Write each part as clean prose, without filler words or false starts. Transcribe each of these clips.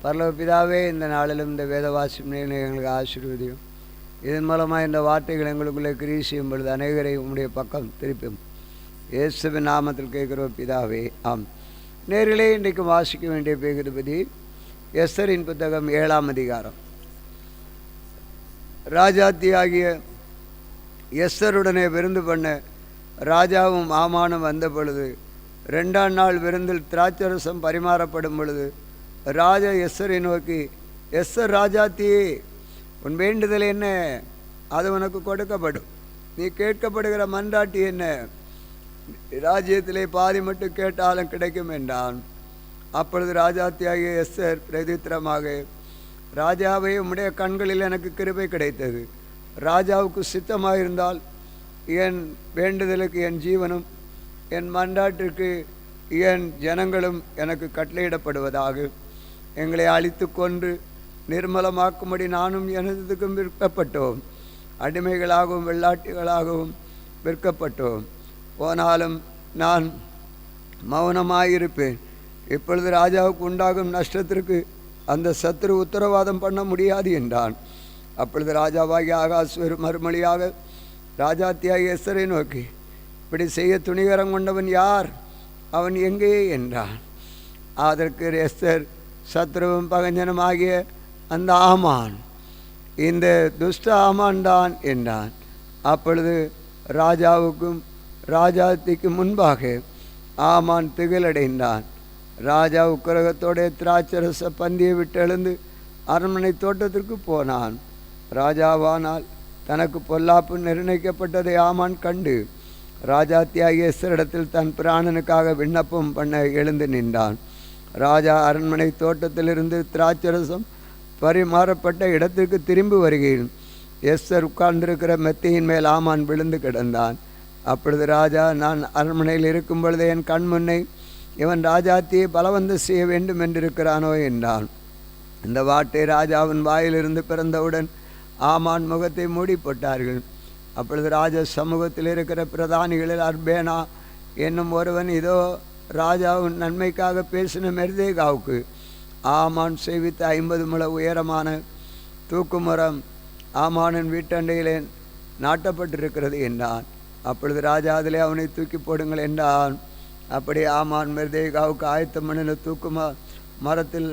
பரலோக பிதாவே, இந்த நாளிலும் இந்த வேத வாசிப்பு எங்களுக்கு ஆசீர்வதியும். இதன் மூலமாக இந்த வார்த்தைகள் எங்களுக்குள்ளே கிரியை செய்யும் பொழுது அநேகரை உம்முடைய பக்கம் திருப்பும். இயேசுவின் நாமத்தில் கேட்கிறோம் பிதாவே, ஆம். நேரிலே இன்றைக்கு வாசிக்க வேண்டிய பேகுபதி எஸ்தரின் புத்தகம் 7ஆம் அதிகாரம். ராஜாத்தியாகிய எஸ்தருடனே விருந்து பண்ண ராஜாவும் ஆமானும் வந்த பொழுது 2ஆம் நாள் விருந்தில் திராட்சரசம் பரிமாறப்படும் பொழுது ராஜா எஸ்தரை நோக்கி, எஸ்தர் ராஜாத்தியே, உன் வேண்டுதல் என்ன? அது உனக்கு கொடுக்கப்படும். நீ கேட்கப்படுகிற மன்றாட்டி என்ன? ராஜ்யத்திலே பாதி மட்டும் கேட்டாலும் கிடைக்கும் என்றான். அப்பொழுது ராஜாத்தியாகிய எஸ்தர் பிரதித்திரமாக, ராஜாவே, உம்முடைய கண்களில் எனக்கு கிருபை கிடைத்தது. ராஜாவுக்கு சித்தமாயிருந்தால் என் வேண்டுதலுக்கு என் ஜீவனும் என் மன்றாட்டிற்கு என் ஜனங்களும் எனக்கு கட்டளையிடப்படுவதாக. எங்களை அழித்து கொன்று நிர்மலமாக்கும்படி நானும் எனதுக்கும் விற்கப்பட்டோம். அடிமைகளாகவும் வெள்ளாட்டிகளாகவும் விற்கப்பட்டோம். போனாலும் நான் மௌனமாயிருப்பேன். இப்பொழுது ராஜாவுக்கு உண்டாகும் நஷ்டத்திற்கு அந்த சத்துரு உத்தரவாதம் பண்ண முடியாது என்றான். அப்பொழுது ராஜாவாகிய ஆகாஸ்வேர் மறுமொழியாக ராஜாத்தியாகிய எஸ்தரை நோக்கி, இப்படி செய்ய துணிகரம் கொண்டவன் யார்? அவன் எங்கே என்றான். அதற்கு எஸ்தர், சத்ருவும் பகஞ்சனும் ஆகிய அந்த ஆமான், இந்த துஷ்ட ஆமான் தான் என்றான். அப்பொழுது ராஜாவுக்கும் ராஜாத்திக்கும் முன்பாக ஆமான் திகழடைந்தான். ராஜா உக்கிரகத்தோட திராட்சரச பந்தியை விட்டு எழுந்து அரண்மனை தோட்டத்திற்கு போனான். ராஜாவானால் தனக்கு பொல்லாப்பு நிர்ணயிக்கப்பட்டதை ஆமான் கண்டு ராஜாத்தியாகிய எஸ்தரிடத்தில் தன் பிராணனுக்காக விண்ணப்பம் பண்ண எழுந்து நின்றான். ராஜா அரண்மனை தோட்டத்திலிருந்து திராட்சரசம் பரிமாறப்பட்ட இடத்திற்கு திரும்பி வருகையில் எஸ்தர் உட்கார்ந்திருக்கிற மெத்தையின் மேல் ஆமான் விழுந்து கிடந்தான். அப்பொழுது ராஜா, நான் அரண்மனையில் இருக்கும் பொழுது என் கண் முன்னை இவன் ராஜாத்தியை பலவந்தம் செய்ய வேண்டும் என்றிருக்கிறானோ என்றான். இந்த வார்த்தை ராஜாவின் வாயிலிருந்து பிறந்தவுடன் ஆமான் முகத்தை மூடி போட்டார்கள். அப்பொழுது ராஜா சமூகத்தில் இருக்கிற பிரதானிகளில் அர்பேனா என்னும் ஒருவன், இதோ ராஜாவின் நன்மைக்காக பேசின மெர்தேகாவுக்கு ஆமான் செய்வித்த 50 முழ உயரமான தூக்குமரம் ஆமானின் வீட்டண்டையிலே நாட்டப்பட்டிருக்கிறது என்றான். அப்பொழுது ராஜா, அதிலே அவனை தூக்கி போடுங்கள் என்றான். அப்படி ஆமான் மெர்தேகாவுக்கு ஆயத்தம் பண்ணின மரத்தில்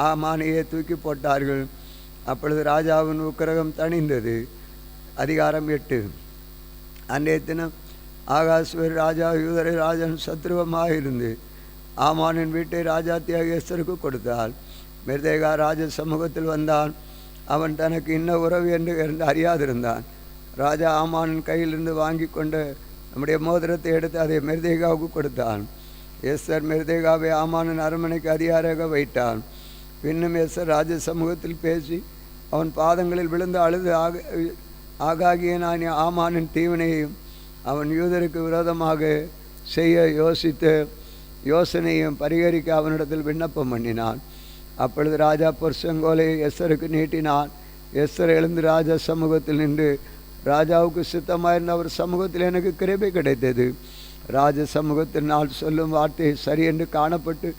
ஆமானையே தூக்கி போட்டார்கள். அப்பொழுது ராஜாவின் உக்கிரகம் தணிந்தது. அதிகாரம் 8. அன்றைய தினம் ஆகாஸ்வேர் ராஜா யூதரை ராஜன் சத்ருவமாக இருந்து ஆமானின் வீட்டை ராஜாத்தியாகிய எஸ்தருக்கு கொடுத்தாள். மெர்தேகா ராஜ சமூகத்தில் வந்தான். அவன் தனக்கு இன்ன உறவு என்று அறியாதிருந்தான். ராஜா ஆமானின் கையிலிருந்து வாங்கி கொண்டு நம்முடைய மோதிரத்தை எடுத்து அதை மெர்தேகாவுக்கு கொடுத்தான். எஸ்தர் மெர்தேகாவை ஆமானின் அரண்மனைக்கு அதிகாரியாக வைத்தான். பின்னும் எஸ்தர் ராஜ சமூகத்தில் பேசி அவன் பாதங்களில் விழுந்து அழுது, ஆகாகிய நான் ஆமானின் தீவினையையும் அவன் யூதருக்கு விரோதமாக செய்ய யோசித்த யோசனையும் பரிகரிக்க அவனிடத்தில் விண்ணப்பம் பண்ணினான். அப்பொழுது ராஜா பொற்செங்கோலை எஸ்தருக்கு நீட்டினான். எஸ்தர் எழுந்து ராஜா சமூகத்தில் நின்று, ராஜாவுக்கு சித்தமாயிருந்த அவர் சமூகத்தில் எனக்கு கிருபை கிடைத்தது. ராஜ சமூகத்தில் நான் சொல்லும் வார்த்தை சரி என்று காணப்பட்டு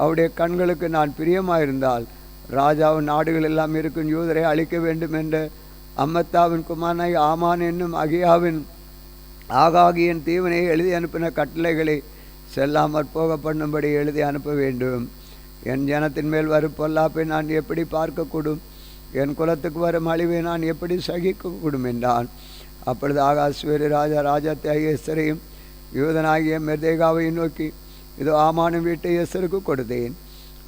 அவருடைய கண்களுக்கு நான் பிரியமாயிருந்தால் ராஜாவின் நாடுகள் எல்லாம் இருக்கும் யூதரை அழிக்க வேண்டும் என்ற அம்மத்தாவின் குமாரனாய் ஆமான் என்னும் ஆகாகியின் தீவனையை எழுதி அனுப்பின கட்டளைகளை செல்லாமற் போக பண்ணும்படி எழுதி அனுப்ப வேண்டும். என் ஜனத்தின் மேல் வரும் பொல்லாப்பை நான் எப்படி பார்க்கக்கூடும்? என் குலத்துக்கு வரும் அழிவை நான் எப்படி சகிக்கக்கூடும் என்றான். அப்பொழுது ஆகாஸ்வேரு ராஜா ராஜாத்தியாகிய எஸ்தரையும் யூதனாகிய மெர்தேகாவையும் நோக்கி, இதோ ஆமானும் வீட்டை எஸ்தருக்கு கொடுத்தேன்.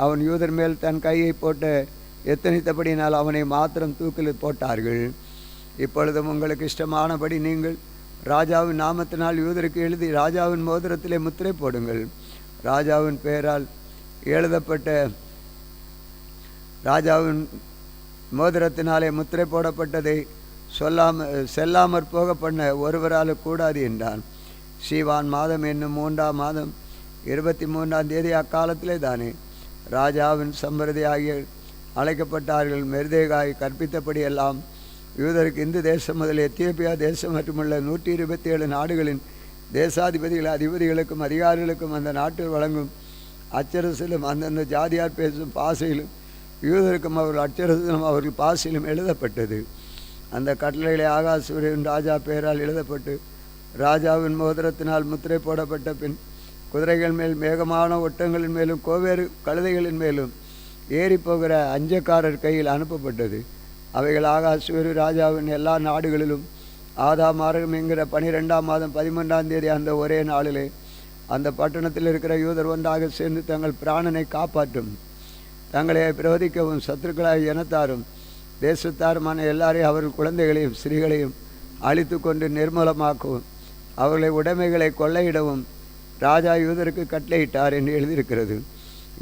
அவன் யூதர் மேல் தன் கையை போட்ட எத்தனித்தபடினால் அவனை மாத்திரம் தூக்கில் போட்டார்கள். இப்பொழுதும் உங்களுக்கு இஷ்டமானபடி நீங்கள் ராஜாவின் நாமத்தினால் யூதருக்கு எழுதி ராஜாவின் மோதிரத்திலே முத்திரை போடுங்கள். ராஜாவின் பெயரால் எழுதப்பட்ட ராஜாவின் மோதிரத்தினாலே முத்திரை போடப்பட்டதை செல்லாமற் போக பண்ண ஒருவரால் கூடாது என்றான். சீவான் மாதம் என்னும் 3ஆம் மாதம் 23ஆம் தேதி அக்காலத்திலே தானே ராஜாவின் சம்பிரதி ஆகிய அழைக்கப்பட்டார்கள். மெர்தேகாய் கற்பித்தபடி எல்லாம் யூதருக்கு இந்து தேசம் முதல் எத்தியோப்பியா தேசம் மட்டுமல்ல 127 நாடுகளின் தேசாதிபதிகள் அதிபதிகளுக்கும் அதிகாரிகளுக்கும் அந்த நாட்டில் வழங்கும் அச்சரசிலும் அந்தந்த ஜாதியார் பேசும் பாசையிலும் யூதருக்கும் அவர்கள் அச்சரத்திலும் அவர்கள் பாசிலும் எழுதப்பட்டது. அந்த கட்டளைகளை ஆகாசூரியன் ராஜா பெயரால் எழுதப்பட்டு ராஜாவின் மோதிரத்தினால் முத்திரை போடப்பட்ட பின் குதிரைகள் மேல், மேகமான ஒட்டங்களின் மேலும், கோவேறு கழுதைகளின் மேலும் ஏறி போகிற அஞ்சக்காரர் கையில் அனுப்பப்பட்டது. அவைகள் ஆகாசூரி ராஜாவின் எல்லா நாடுகளிலும் ஆதாமாரகம் என்கிற 12ஆம் மாதம் 13ஆம் தேதி அந்த ஒரே நாளிலே அந்த பட்டணத்தில் இருக்கிற யூதர் ஒன்றாக சேர்ந்து தங்கள் பிராணனை காப்பாற்றும், தங்களை பிரவதிக்கவும், சத்துருக்களாய் இனத்தாரும் தேசத்தாருமான எல்லாரையும் அவர்கள் குழந்தைகளையும் ஸ்திரீகளையும் அழித்து கொண்டு நிர்மூலமாக்கவும் அவர்களை உடைமைகளை கொள்ளையிடவும் ராஜா யூதருக்கு கட்டளையிட்டார் என்று எழுதியிருக்கிறது.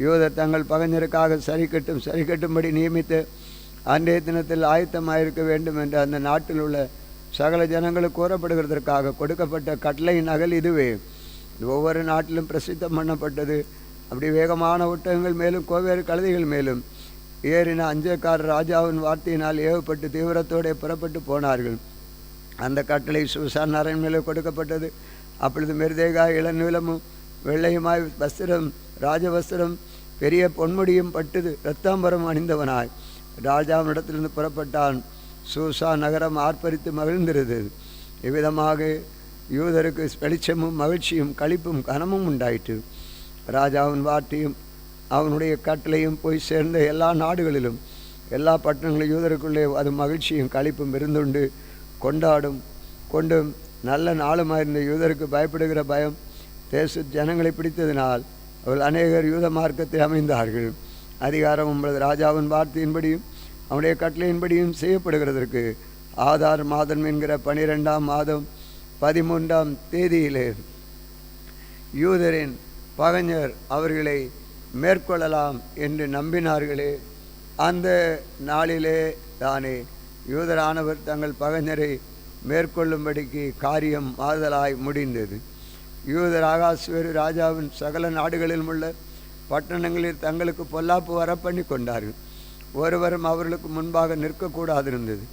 யூதர் தங்கள் பகைஞருக்காக சரிக்கட்டும்படி நியமித்து அன்றைய தினத்தில் ஆயத்தமாயிருக்க வேண்டும் என்று அந்த நாட்டில் உள்ள சகல ஜனங்களுக்கு கூறப்படுகிறதற்காக கொடுக்கப்பட்ட கட்டளையின் நகல் இதுவே. ஒவ்வொரு நாட்டிலும் பிரசித்தம் பண்ணப்பட்டது. அப்படி வேகமான ஒட்டகங்கள் மேலும், கோவேறு கழுதைகள் மேலும் ஏறின அஞ்சக்காரர் ராஜாவின் வார்த்தையினால் ஏவப்பட்டு தீவிரத்தோடு புறப்பட்டு போனார்கள். அந்த கட்டளை சூசான் அரண்மனையிலே கொடுக்கப்பட்டது. அப்பொழுது மெர்தேகா இளநீலமும் வெள்ளையுமாய் வஸ்திரம், ராஜவஸ்திரம், பெரிய பொன்முடியும் பட்டு இரத்தாம்பரம் அணிந்தவனாய் ராஜாவினிடத்திலிருந்து புறப்பட்டான். சூசா நகரம் ஆர்ப்பரித்து மகிழ்ந்திருந்தது. இவ்விதமாக யூதருக்கு வெளிச்சமும் மகிழ்ச்சியும் களிப்பும் கனமும் உண்டாயிற்று. ராஜாவின் வார்த்தையும் அவனுடைய கட்டளையும் போய் சேர்ந்த எல்லா நாடுகளிலும், எல்லா பட்டணங்களும் யூதருக்குள்ளே அது மகிழ்ச்சியும் களிப்பும் இருந்துண்டு கொண்டும் நல்ல நாளுமாயிருந்த யூதருக்கு பயப்படுகிற பயம் தேச ஜனங்களை பிடித்ததினால் அவர்கள் அநேகர் யூத மார்க்கத்தில் அமைந்தார்கள். அதிகாரம் 9 ராஜாவின் வார்த்தையின்படியும் அவனுடைய கட்டளையின்படியும் செய்யப்படுகிறதற்கு ஆதார் மாதம் என்கிற 12ஆம் மாதம் 13ஆம் தேதியிலே யூதரின் பகைஞர் அவர்களை மேற்கொள்ளலாம் என்று நம்பினார்களே, அந்த நாளிலே தானே யூதரானவர் தங்கள் பகைஞரை மேற்கொள்ளும்படிக்கு காரியம் மாறுதலாய் முடிந்தது. யூதர் ஆகாசுவேறு ராஜாவின் சகல நாடுகளிலும் உள்ள பட்டணங்களில் தங்களுக்கு பொல்லாப்பு வரப்பண்ணி கொண்டார்கள். ஒருவரும் அவர்களுக்கு முன்பாக நிற்கக்கூடாதிருந்தது.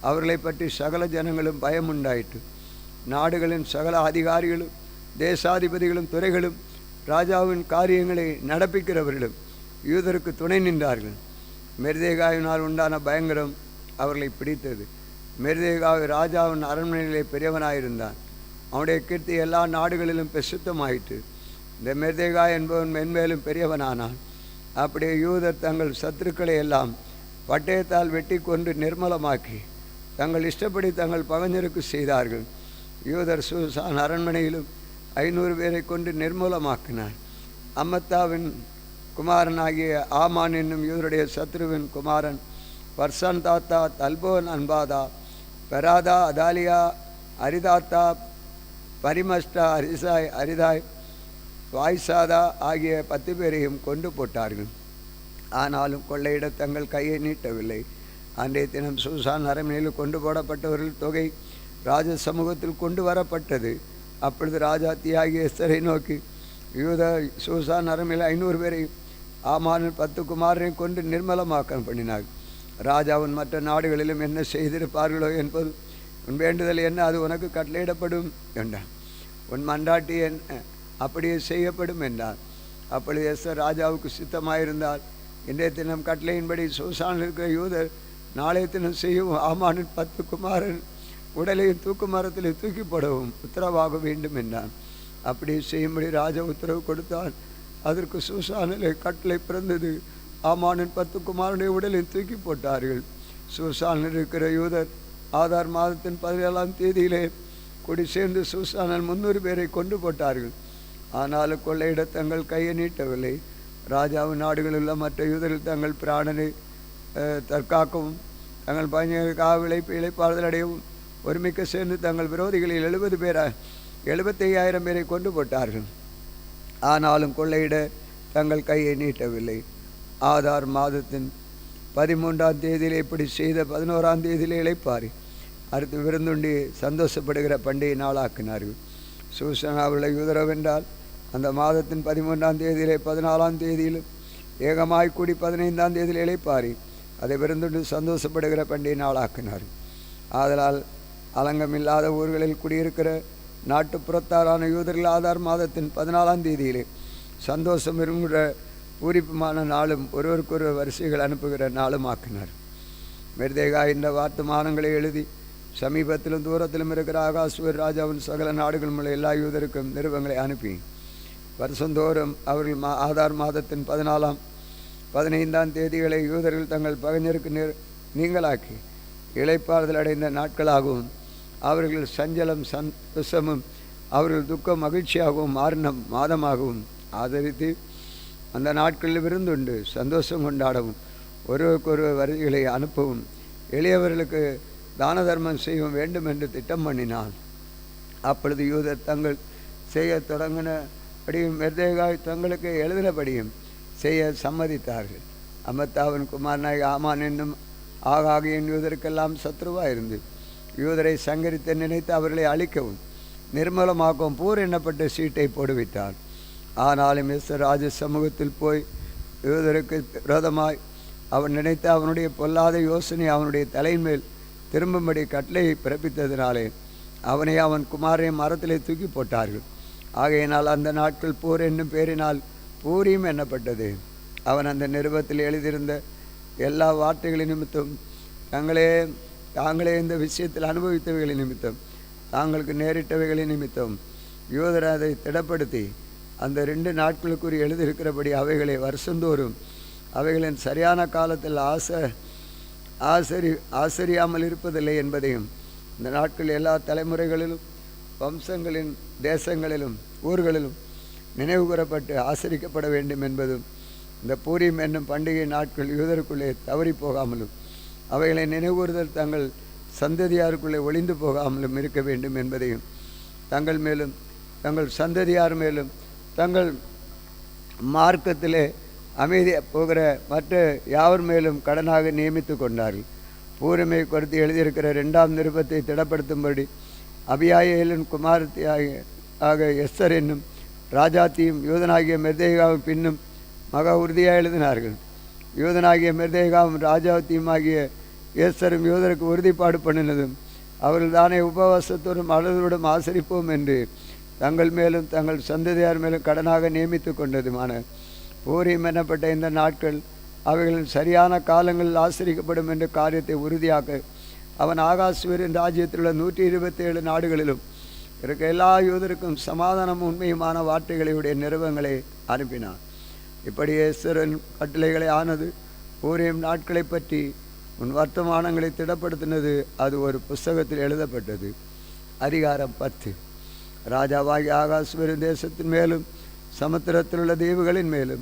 அவர்களை பற்றி சகல ஜனங்களும் பயம் உண்டாயிற்று. நாடுகளின் சகல அதிகாரிகளும் தேசாதிபதிகளும் துறைகளும் ராஜாவின் காரியங்களை நடப்பிக்கிறவர்களும் யூதருக்கு துணை நின்றார்கள். மெர்தேகாயினால் உண்டான பயங்கரம் அவர்களை பிடித்தது. மெர்தேகாய் ராஜாவின் அரண்மனையிலே பெரியவனாயிருந்தான். அவனுடைய கீர்த்தி எல்லா நாடுகளிலும் பிரசித்தமாயிற்று. இந்த மெர்தேகாய் என்பவன் மென்மேலும் பெரியவனானான். அப்படியே யூதர் தங்கள் சத்துருக்களை எல்லாம் பட்டயத்தால் வெட்டி கொண்டு நிர்மலமாக்கி தங்கள் இஷ்டப்படி தங்கள் பகைஞருக்கு செய்தார்கள். யூதர் சூசான் அரண்மனையிலும் 500 பேரை கொண்டு நிர்மூலமாக்கினார். அம்மத்தாவின் குமாரனாகிய ஆமான் என்னும் யூதருடைய சத்ருவின் குமாரன் பர்சான் தாத்தா, தல்போன், அன்பாதா, பெராதா, அதாலியா, அரிதாத்தா, பரிமஸ்டா, அரிதாய், வாய்சாதா ஆகிய 10 பேரையும் கொண்டு போட்டார்கள். ஆனாலும் கொள்ளையிட தங்கள் கையை நீட்டவில்லை. அன்றைய தினம் சூசான் அரண்மனையில் கொண்டு போடப்பட்டவர்கள் தொகை ராஜ சமூகத்தில் கொண்டு வரப்பட்டது. அப்பொழுது ராஜா தியாகிய எஸ்தரை நோக்கி, யூத சூசான் அரண்மனையில் 500 பேரையும் ஆமானின் 10 குமாரனையும் கொண்டு நிர்மலமாக்க பண்ணினார். ராஜாவின் மற்ற நாடுகளிலும் என்ன செய்திருப்பார்களோ என்பது உன் வேண்டுதல் என்ன, அது உனக்கு கட்டளையிடப்படும் என்றான். உன் மன்றாட்டி என்ன, அப்படியே செய்யப்படும் என்றார். அப்பொழுது எஸ்தர் ராஜாவுக்கு சித்தமாயிருந்தால் இன்றைய தினம் கட்டளையின்படி சூசானில் இருக்கிற யூதர் நாளைய தினம் செய்யவும் ஆமானின் 10 குமாரன் உடலையும் தூக்கு மரத்தில் தூக்கி போடவும் உத்தரவாக வேண்டும் என்றான். அப்படி செய்யும்படி ராஜா உத்தரவு கொடுத்தான். அதற்கு சூசானிலே கட்டளை பிறந்தது. ஆமானின் 10 குமாரனுடைய உடலையும் தூக்கி போட்டார்கள். சூசானில் இருக்கிற யூதர் ஆதார் மாதத்தின் 17ஆம் தேதியிலே கூடி சேர்ந்து சூசானில் 300 பேரை கொண்டு போட்டார்கள். ஆனாலும் கொள்ளையிட தங்கள் கையை நீட்டவில்லை. ராஜாவின் நாடுகளில் உள்ள மற்ற யூதர்கள் தங்கள் பிராணனை தற்காக்கவும் தங்கள் பகைஞர்களுக்காக இழைப்பாறுதல் அடையவும் ஒருமிக்க சேர்ந்து தங்கள் விரோதிகளில் 75,000 பேரை கொண்டு போட்டார்கள். ஆனாலும் கொள்ளையிட தங்கள் கையை நீட்டவில்லை. ஆதார் மாதத்தின் 13ஆம் தேதியிலே இப்படி செய்த 11ஆம் தேதியிலே இளைப்பாரி அடுத்து விருந்துண்டி சந்தோஷப்படுகிற பண்டிகை நாளாக்கினார்கள். சூசன் அவர்களை யூதரவென்றால் அந்த மாதத்தின் 13ஆம் தேதியிலே 14ஆம் தேதியிலும் ஏகமாய் கூடி 15ஆம் தேதியில் இளைப்பாரி அதை விருந்துண்டு சந்தோஷப்படுகிற பண்டிகை நாளாக்கினார்கள். ஆதலால் அலங்கமில்லாத ஊர்களில் குடியிருக்கிற நாட்டுப்புறத்தாரான யூதர்கள் ஆதார் மாதத்தின் 14ஆம் தேதியிலே சந்தோஷம் விரும்புகிற பூரிப்புமான நாளும் ஒருவருக்கொருவர் வரிசைகள் அனுப்புகிற நாளும் ஆக்கினார். மெர்தேகா இந்த வார்த்தமானங்களை எழுதி சமீபத்திலும் தூரத்திலும் இருக்கிற ஆகாஸ்வேர் ராஜாவின் சகல நாடுகள் உள்ள எல்லா யூதருக்கும் நிருபங்களை அனுப்பி வருஷந்தோறும் அவர்கள் ஆதார் மாதத்தின் 14ஆம் 15ஆம் தேதிகளை யூதர்கள் தங்கள் பகைஞருக்கு நீங்களாக்கி இளைப்பாறுதல் அடைந்த நாட்களாகவும் அவர்கள் சஞ்சலம் சந்தோஷமும் அவர்கள் துக்கம் மகிழ்ச்சியாகவும் மாறின மாதமாகவும் ஆதரித்து அந்த நாட்களில் விருந்துண்டு சந்தோஷம் கொண்டாடவும் ஒருவருக்கொருவர் வரிகளை அனுப்பவும் எளியவர்களுக்கு தான தர்மம் செய்யவும் வேண்டும் என்று திட்டம் பண்ணினான். அப்பொழுது யூதர் தங்கள் செய்ய தொடங்கினபடியும் மெர்தேகாய் தங்களுக்கு எழுதினபடியும் செய்ய சம்மதித்தார்கள். அமத்தாவின் குமாரனாய் ஆமான் என்னும் ஆகாகியின் யூதருக்கெல்லாம் சத்ருவாயிருந்து யூதரை சங்கரித்து நினைத்து அவர்களை அழிக்கவும் நிர்மூலமாக்கவும் பூர் எண்ணப்பட்ட சீட்டை போடுவிட்டார். ஆனாலும் எஸ்தர் ராஜ சமூகத்தில் போய் யூதருக்கு விரோதமாய் அவன் நினைத்து அவனுடைய பொல்லாத யோசனை அவனுடைய தலைமேல் திரும்பும்படி கட்டளையை பிறப்பித்ததினாலே அவனை அவன் குமாரையும் மரத்திலே தூக்கி போட்டார்கள். ஆகையினால் அந்த நாட்கள் பூர் என்னும் பேரினால் பூரியும் எண்ணப்பட்டது. அவன் அந்த நிருபத்தில் எழுதியிருந்த எல்லா வார்த்தைகளின் நிமித்தம் தாங்களே இந்த விஷயத்தில் அனுபவித்தவைகளின் நிமித்தம் தாங்களுக்கு நேரிட்டவைகளின் நிமித்தம் யூதர் அதை திடப்படுத்தி அந்த 2 நாட்களுக்குரிய எழுதியிருக்கிறபடி அவைகளை வருஷந்தோறும் அவைகளின் சரியான காலத்தில் ஆசரியாமல் இருப்பதில்லை என்பதையும் இந்த நாட்கள் எல்லா தலைமுறைகளிலும் வம்சங்களின் தேசங்களிலும் ஊர்களிலும் நினைவு கூறப்பட்டு ஆசரிக்கப்பட வேண்டும் என்பதும் இந்த பூரீம் என்னும் பண்டிகை நாட்கள் யூதருக்குள்ளே தவறி போகாமலும் அவைகளை நினைவுகூறுதல் தங்கள் சந்ததியாருக்குள்ளே ஒளிந்து போகாமலும் இருக்க வேண்டும் என்பதையும் தங்கள் மேலும் தங்கள் சந்ததியார் மேலும் தங்கள் மார்க்கத்திலே அமைதியாக போகிற மற்ற யாவர் மேலும் கடனாக நியமித்து கொண்டார்கள். பூரமை குறித்து எழுதியிருக்கிற 2ஆம் நிருபத்தை திடப்படுத்தும்படி அபியாயேலின் குமாரத்தியாக எஸ்தர் என்னும் ராஜாத்தியும் யூதனாகிய மெர்தேகாவும் பின்னும் மகா உறுதியாக எழுதினார்கள். யூதனாகிய மெர்தேகாவும் ராஜாத்தியுமாகிய எஸ்தரும் யூதருக்கு உறுதிப்பாடு பண்ணினதும் அவர்கள் தானே உபவாசத்தோடும் அழுதோடும் ஆசரிப்போம் என்று தங்கள் மேலும் தங்கள் சந்ததியார் மேலும் கடனாக நியமித்து கொண்டதுமான பூரீம் எனப்பட்ட இந்த நாட்கள் அவைகளின் சரியான காலங்களில் ஆசரிக்கப்படும் என்ற காரியத்தை உறுதியாக்க அவன் ஆகாஸ்வேரின் ராஜ்யத்தில் உள்ள 127 நாடுகளிலும் இருக்க எல்லா யூதருக்கும் சமாதானம் உண்மையுமான வார்த்தைகளுடைய நிறுவங்களை அனுப்பினான். இப்படி எஸ்தரின் கட்டளைகளை ஆனது பூரீம் நாட்களை பற்றி உன் வர்த்தமானங்களை திடப்படுத்தினது. அது ஒரு புஸ்தகத்தில் எழுதப்பட்டது. அதிகாரம் 10. ராஜாவாகி ஆகாஸ்வேரின் தேசத்தின் மேலும் சமுத்திரத்தில் உள்ள தீவுகளின் மேலும்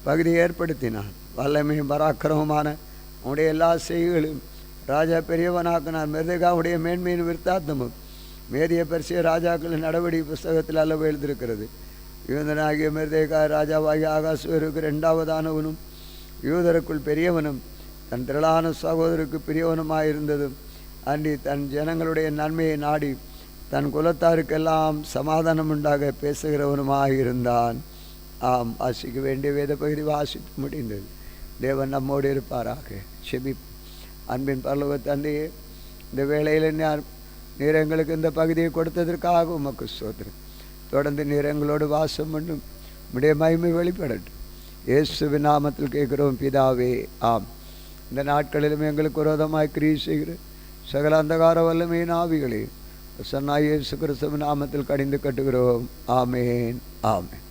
பகுதி ஏற்படுத்தினான். வல்லமையும் பராக்கிரமமான அவனுடைய எல்லா செய்திகளும் ராஜா பெரியவனாக்கினார். மெர்தேகாவுடைய மேன்மையின் விருத்தாந்தமும் மேதிய பெர்சிய ராஜாக்களின் நடவடிக்கை புஸ்தகத்தில் அளவு எழுதியிருக்கிறது. யூதனாகிய மெர்தேகா ராஜாவாகிய ஆகாஸ்வேருக்கு 2ஆவதானவனும் யூதருக்குள் பெரியவனும் தன் திரளான சகோதரருக்கு பிரியவனுமாயிருந்ததும் அன்றி தன் ஜனங்களுடைய நன்மையை நாடி தன் குலத்தாருக்கெல்லாம் சமாதானம் உண்டாக பேசுகிறவனுமாயிருந்தான். ஆம், வாசிக்க வேண்டிய வேத பகுதி வாசித்து முடிந்தது. தேவன் நம்மோடு இருப்பாராக. செபி. அன்பின் பரலோக தந்தையே, இந்த வேளையில் நீர் எங்களுக்கு இந்த பகுதியை கொடுத்ததற்காக உமக்கு ஸ்தோத்திரம். தொடர்ந்து நீர் எங்களோடு வாசம் பண்ணும். உம்முடைய மகிமை வெளிப்படட்டும். இயேசுவின் நாமத்தில் கேட்கிறோம் பிதாவே, ஆம். இந்த நாட்களிலும் எங்களுக்கு விரோதமாய் கிரியை செய்கிற சகல அந்தகார வல்லமையின் ஆவிகளே சன்னாய் இயேசு கிறிஸ்துவின் நாமத்தில் கடிந்து கட்டுகிறோம். ஆமேன், ஆமேன்.